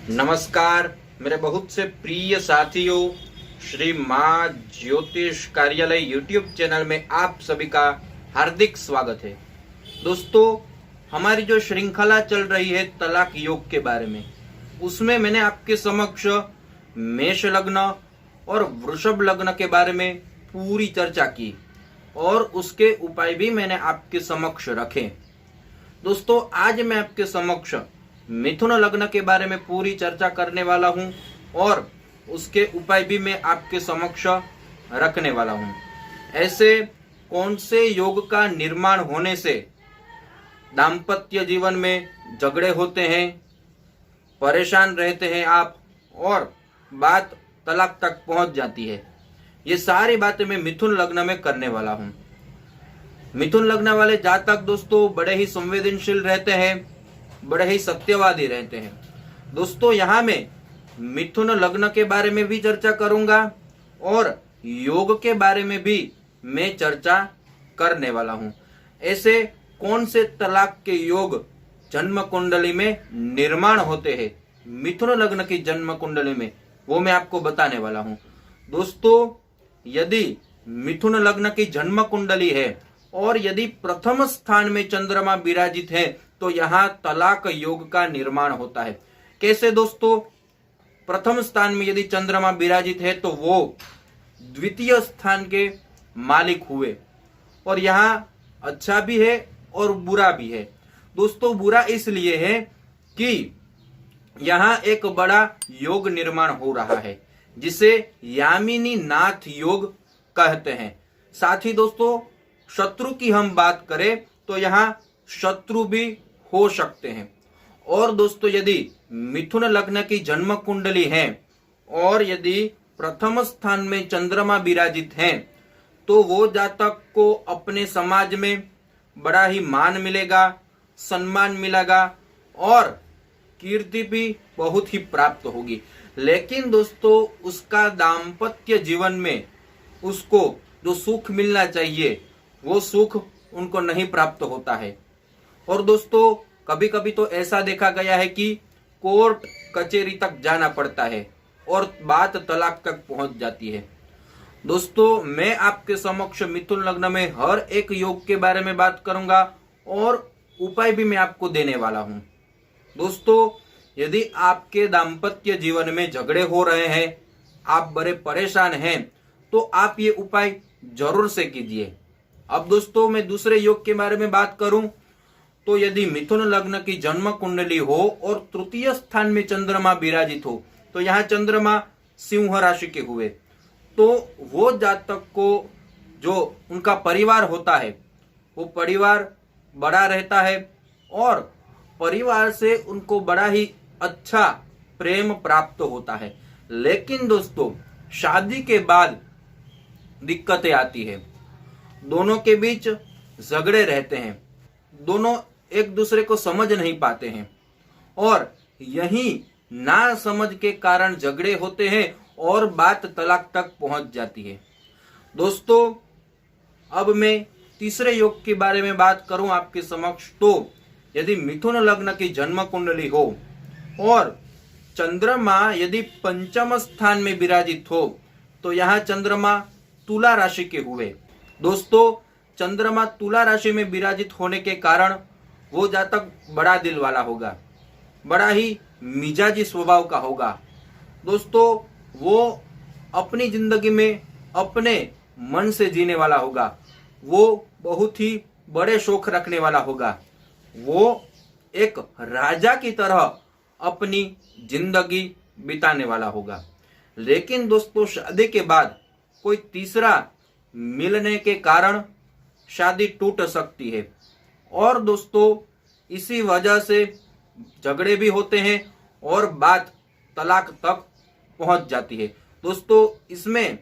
नमस्कार मेरे बहुत से प्रिय साथियों, श्री माँ ज्योतिष कार्यालय यूट्यूब चैनल में आप सभी का हार्दिक स्वागत है। दोस्तों, हमारी जो श्रृंखला चल रही है तलाक योग के बारे में, उसमें मैंने आपके समक्ष मेष लग्न और वृषभ लग्न के बारे में पूरी चर्चा की और उसके उपाय भी मैंने आपके समक्ष रखे। दोस्तों, आज मैं आपके समक्ष मिथुन लग्न के बारे में पूरी चर्चा करने वाला हूं और उसके उपाय भी मैं आपके समक्ष रखने वाला हूं। ऐसे कौन से योग का निर्माण होने से दाम्पत्य जीवन में झगड़े होते हैं, परेशान रहते हैं आप और बात तलाक तक पहुंच जाती है, ये सारी बातें मैं मिथुन लग्न में करने वाला हूं। मिथुन लग्न वाले जातक दोस्तों बड़े ही संवेदनशील रहते हैं, बड़े ही सत्यवादी रहते हैं। दोस्तों, यहाँ मैं मिथुन लग्न के बारे में भी चर्चा करूंगा और योग के बारे में भी मैं चर्चा करने वाला हूं। ऐसे कौन से तलाक के योग जन्म कुंडली में निर्माण होते हैं मिथुन लग्न की जन्म कुंडली में, वो मैं आपको बताने वाला हूं। दोस्तों, यदि मिथुन लग्न की जन्म कुंडली है और यदि प्रथम स्थान में चंद्रमा विराजित है तो यहाँ तलाक योग का निर्माण होता है। कैसे दोस्तों? प्रथम स्थान में यदि चंद्रमा विराजित है तो वो द्वितीय स्थान के मालिक हुए और यहाँ अच्छा भी है और बुरा भी है। दोस्तों, बुरा इसलिए है कि यहाँ एक बड़ा योग निर्माण हो रहा है जिसे यामिनी नाथ योग कहते हैं। साथ ही दोस्तों, शत्रु की हम बात करें तो यहाँ शत्रु भी हो सकते हैं। और दोस्तों, यदि मिथुन लग्न की जन्म कुंडली है और यदि प्रथम स्थान में चंद्रमा विराजित है तो वो जातक को अपने समाज में बड़ा ही मान मिलेगा, सम्मान मिलेगा और कीर्ति भी बहुत ही प्राप्त होगी। लेकिन दोस्तों, उसका दाम्पत्य जीवन में उसको जो सुख मिलना चाहिए वो सुख उनको नहीं प्राप्त होता है। और दोस्तों, कभी कभी तो ऐसा देखा गया है कि कोर्ट कचहरी तक जाना पड़ता है और बात तलाक तक पहुंच जाती है। दोस्तों, मैं आपके समक्ष मिथुन लग्न में हर एक योग के बारे में बात करूंगा और उपाय भी मैं आपको देने वाला हूं। दोस्तों, यदि आपके दाम्पत्य जीवन में झगड़े हो रहे हैं, आप बड़े परेशान हैं, तो आप ये उपाय जरूर से कीजिए। अब दोस्तों, मैं दूसरे योग के बारे में बात करूं तो यदि मिथुन लग्न की जन्म कुंडली हो और तृतीय स्थान में चंद्रमा विराजित हो तो यहाँ चंद्रमा सिंह राशि के हुए तो वो जातक को जो उनका परिवार होता है वो परिवार बड़ा रहता है और परिवार से उनको बड़ा ही अच्छा प्रेम प्राप्त होता है। लेकिन दोस्तों, शादी के बाद दिक्कतें आती है, दोनों के बीच झगड़े रहते हैं, दोनों एक दूसरे को समझ नहीं पाते हैं और यही ना समझ के कारण झगड़े होते हैं और बात तलाक तक पहुंच जाती है। दोस्तों, अब मैं तीसरे योग के बारे में बात करूं आपके समक्ष तो यदि मिथुन लग्न की जन्म कुंडली हो और चंद्रमा यदि पंचम स्थान में विराजित हो तो यहाँ चंद्रमा तुला राशि के हुए। दोस्तों, चंद्रमा तुला राशि में विराजित होने के कारण वो जातक बड़ा दिल वाला होगा, बड़ा ही मिजाजी स्वभाव का होगा। दोस्तों, वो अपनी जिंदगी में अपने मन से जीने वाला होगा, वो बहुत ही बड़े शौक रखने वाला होगा, वो एक राजा की तरह अपनी जिंदगी बिताने वाला होगा। लेकिन दोस्तों, शादी के बाद कोई तीसरा मिलने के कारण शादी टूट सकती है और दोस्तों, इसी वजह से झगड़े भी होते हैं और बात तलाक तक पहुंच जाती है। दोस्तों, इसमें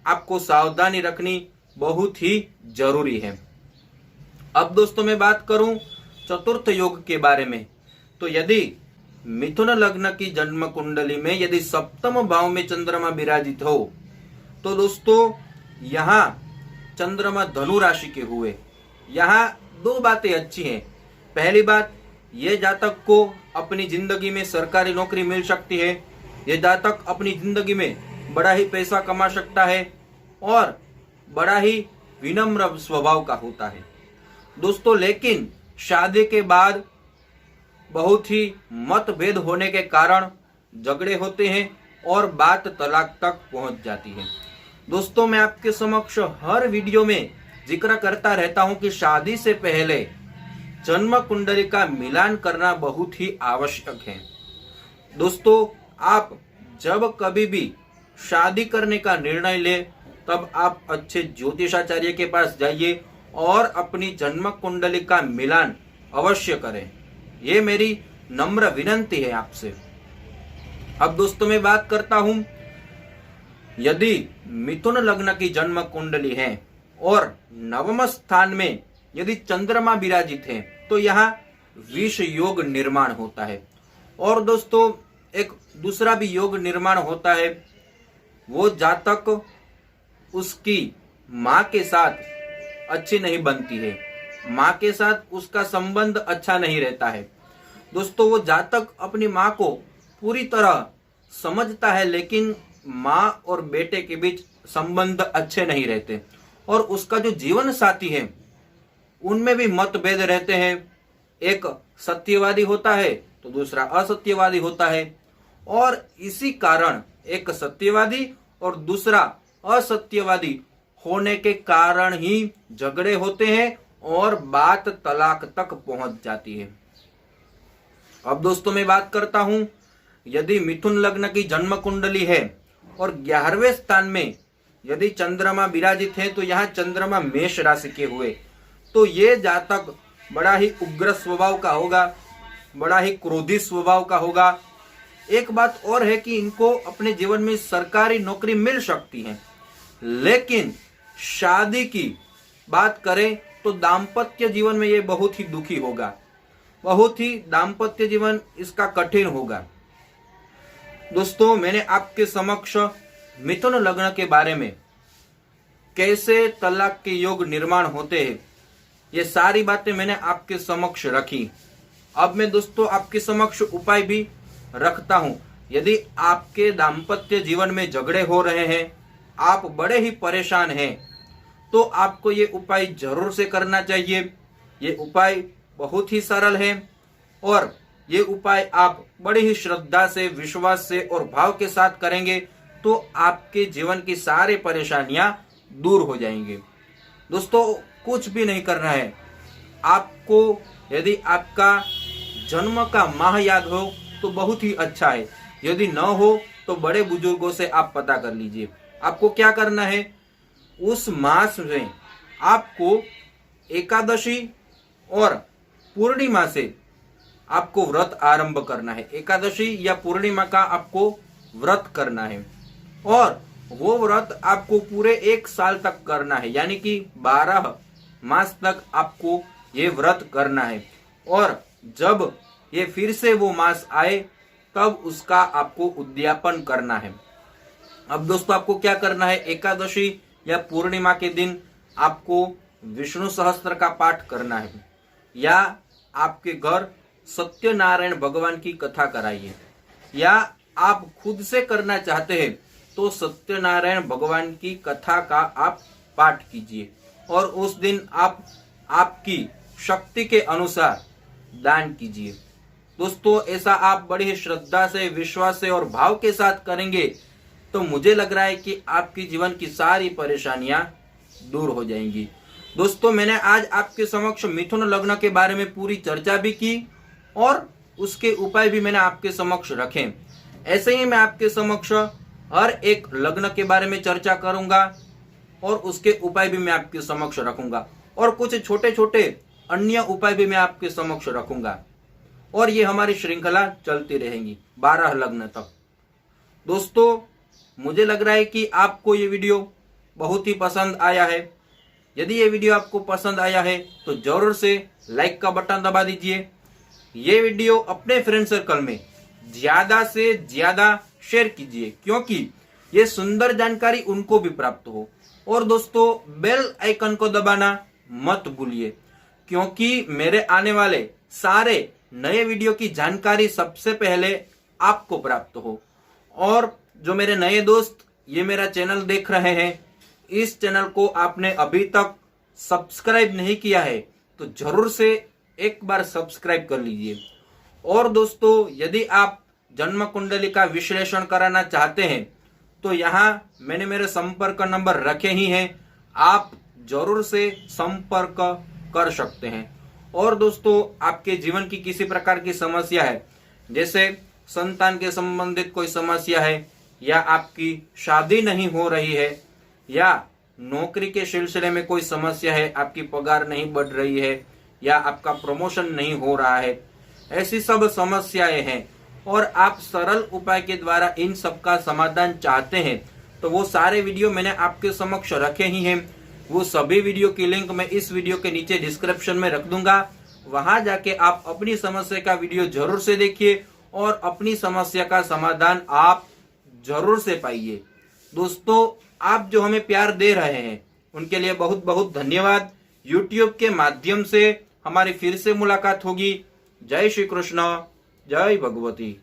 आपको सावधानी रखनी बहुत ही जरूरी है। अब दोस्तों, मैं बात करूं चतुर्थ योग के बारे में तो यदि मिथुन लग्न की जन्म कुंडली में यदि सप्तम भाव में चंद्रमा विराजित हो तो दोस्तों, यहाँ चंद्रमा धनु राशि के हुए। यहाँ दो बातें अच्छी हैं। पहली बात, ये जातक को अपनी जिंदगी में सरकारी नौकरी मिल सकती है। ये जातक अपनी जिंदगी में बड़ा ही पैसा कमा सकता है और बड़ा ही विनम्र स्वभाव का होता है दोस्तों। लेकिन शादी के बाद बहुत ही मतभेद होने के कारण झगड़े होते हैं और बात तलाक तक पहुंच जाती है। दोस्तों, मैं आपके समक्ष हर वीडियो में जिक्र करता रहता हूं कि शादी से पहले जन्म कुंडली का मिलान करना बहुत ही आवश्यक है। दोस्तों, आप जब कभी भी शादी करने का निर्णय ले तब आप अच्छे ज्योतिषाचार्य के पास जाइए और अपनी जन्म कुंडली का मिलान अवश्य करें। ये मेरी नम्र विनंती है आपसे। अब दोस्तों, मैं बात करता हूं, यदि मिथुन लग्न की जन्म कुंडली है और नवम स्थान में यदि चंद्रमा विराजित है तो यहाँ विष योग निर्माण होता है। और दोस्तों, एक दूसरा भी योग निर्माण होता है। वो जातक उसकी माँ के साथ अच्छी नहीं बनती है, माँ के साथ उसका संबंध अच्छा नहीं रहता है। दोस्तों, वो जातक अपनी माँ को पूरी तरह समझता है लेकिन माँ और बेटे के बीच संबंध अच्छे नहीं रहते और उसका जो जीवन साथी है उनमें भी मतभेद रहते हैं। एक सत्यवादी होता है तो दूसरा असत्यवादी होता है और इसी कारण एक सत्यवादी और दूसरा असत्यवादी होने के कारण ही झगड़े होते हैं और बात तलाक तक पहुंच जाती है। अब दोस्तों, मैं बात करता हूं, यदि मिथुन लग्न की जन्म कुंडली है और 11वें स्थान में यदि चंद्रमा विराजित है तो यहाँ चंद्रमा मेष राशि के हुए तो ये जातक बड़ा ही उग्र स्वभाव का होगा, बड़ा ही क्रोधी स्वभाव का होगा। एक बात और है कि इनको अपने जीवन में सरकारी नौकरी मिल सकती है, लेकिन शादी की बात करें तो दाम्पत्य जीवन में ये बहुत ही दुखी होगा, बहुत ही दाम्पत्य जीवन इसका कठिन होगा। दोस्तों, मैंने आपके समक्ष मिथुन लग्न के बारे में कैसे तलाक के योग निर्माण होते हैं ये सारी बातें मैंने आपके समक्ष रखी। अब मैं दोस्तों आपके समक्ष उपाय भी रखता हूं। यदि आपके दाम्पत्य जीवन में झगड़े हो रहे हैं, आप बड़े ही परेशान हैं, तो आपको ये उपाय जरूर से करना चाहिए। ये उपाय बहुत ही सरल है और ये उपाय आप बड़ी ही श्रद्धा से, विश्वास से और भाव के साथ करेंगे तो आपके जीवन की सारी परेशानियां दूर हो जाएंगी। दोस्तों, कुछ भी नहीं करना है आपको। यदि आपका जन्म का माह याद हो तो बहुत ही अच्छा है, यदि न हो तो बड़े बुजुर्गों से आप पता कर लीजिए। आपको क्या करना है, उस मास में आपको एकादशी और पूर्णिमा से आपको व्रत आरंभ करना है। एकादशी या पूर्णिमा का आपको व्रत करना है और वो व्रत आपको पूरे 1 साल तक करना है, यानी कि 12 मास तक आपको ये व्रत करना है। और जब ये फिर से वो मास आए तब उसका आपको उद्यापन करना है। अब दोस्तों, आपको क्या करना है, एकादशी या पूर्णिमा के दिन आपको विष्णु सहस्त्र का पाठ करना है या आपके घर सत्यनारायण भगवान की कथा कराइए, या आप खुद से करना चाहते हैं तो सत्यनारायण भगवान की कथा का आप पाठ कीजिए और उस दिन आप आपकी शक्ति के अनुसार दान कीजिए। दोस्तों, ऐसा आप बड़ी ही श्रद्धा से, विश्वास से और भाव के साथ करेंगे तो मुझे लग रहा है कि आपकी जीवन की सारी परेशानियां दूर हो जाएंगी। दोस्तों, मैंने आज आपके समक्ष मिथुन लग्न के बारे में पूरी चर्चा भी की और उसके उपाय भी मैंने आपके समक्ष रखे। ऐसे ही मैं आपके समक्ष हर एक लग्न के बारे में चर्चा करूंगा और उसके उपाय भी मैं आपके समक्ष रखूंगा और कुछ छोटे छोटे अन्य उपाय भी मैं आपके समक्ष रखूंगा और ये हमारी श्रृंखला चलती रहेगी 12 लग्न तक। दोस्तों, मुझे लग रहा है कि आपको ये वीडियो बहुत ही पसंद आया है। यदि ये वीडियो आपको पसंद आया है तो जरूर से लाइक का बटन दबा दीजिए। ये वीडियो अपने फ्रेंड सर्कल में ज्यादा से ज्यादा शेयर कीजिए क्योंकि ये सुंदर जानकारी उनको भी प्राप्त हो। और दोस्तों, बेल आइकन को दबाना मत भूलिए क्योंकि मेरे आने वाले सारे नए वीडियो की जानकारी सबसे पहले आपको प्राप्त हो। और जो मेरे नए दोस्त ये मेरा चैनल देख रहे हैं, इस चैनल को आपने अभी तक सब्सक्राइब नहीं किया है तो जरूर से एक बार सब्सक्राइब कर लीजिए। और दोस्तों, यदि आप जन्म कुंडली का विश्लेषण कराना चाहते हैं तो यहाँ मैंने मेरे संपर्क नंबर रखे ही हैं, आप जरूर से संपर्क कर सकते हैं। और दोस्तों, आपके जीवन की किसी प्रकार की समस्या है, जैसे संतान के संबंधित कोई समस्या है, या आपकी शादी नहीं हो रही है, या नौकरी के सिलसिले में कोई समस्या है, आपकी पगार नहीं बढ़ रही है, या आपका प्रमोशन नहीं हो रहा है, ऐसी सब समस्याएं हैं और आप सरल उपाय के द्वारा इन सब का समाधान चाहते हैं तो वो सारे वीडियो मैंने आपके समक्ष रखे ही हैं। वो सभी वीडियो की लिंक मैं इस वीडियो के नीचे डिस्क्रिप्शन में रख दूंगा। वहां जाके आप अपनी समस्या का वीडियो जरूर से देखिए और अपनी समस्या का समाधान आप जरूर से पाइए। दोस्तों, आप जो हमें प्यार दे रहे हैं उनके लिए बहुत बहुत धन्यवाद। YouTube के माध्यम से हमारी फिर से मुलाकात होगी। जय श्री कृष्ण, जय भगवती।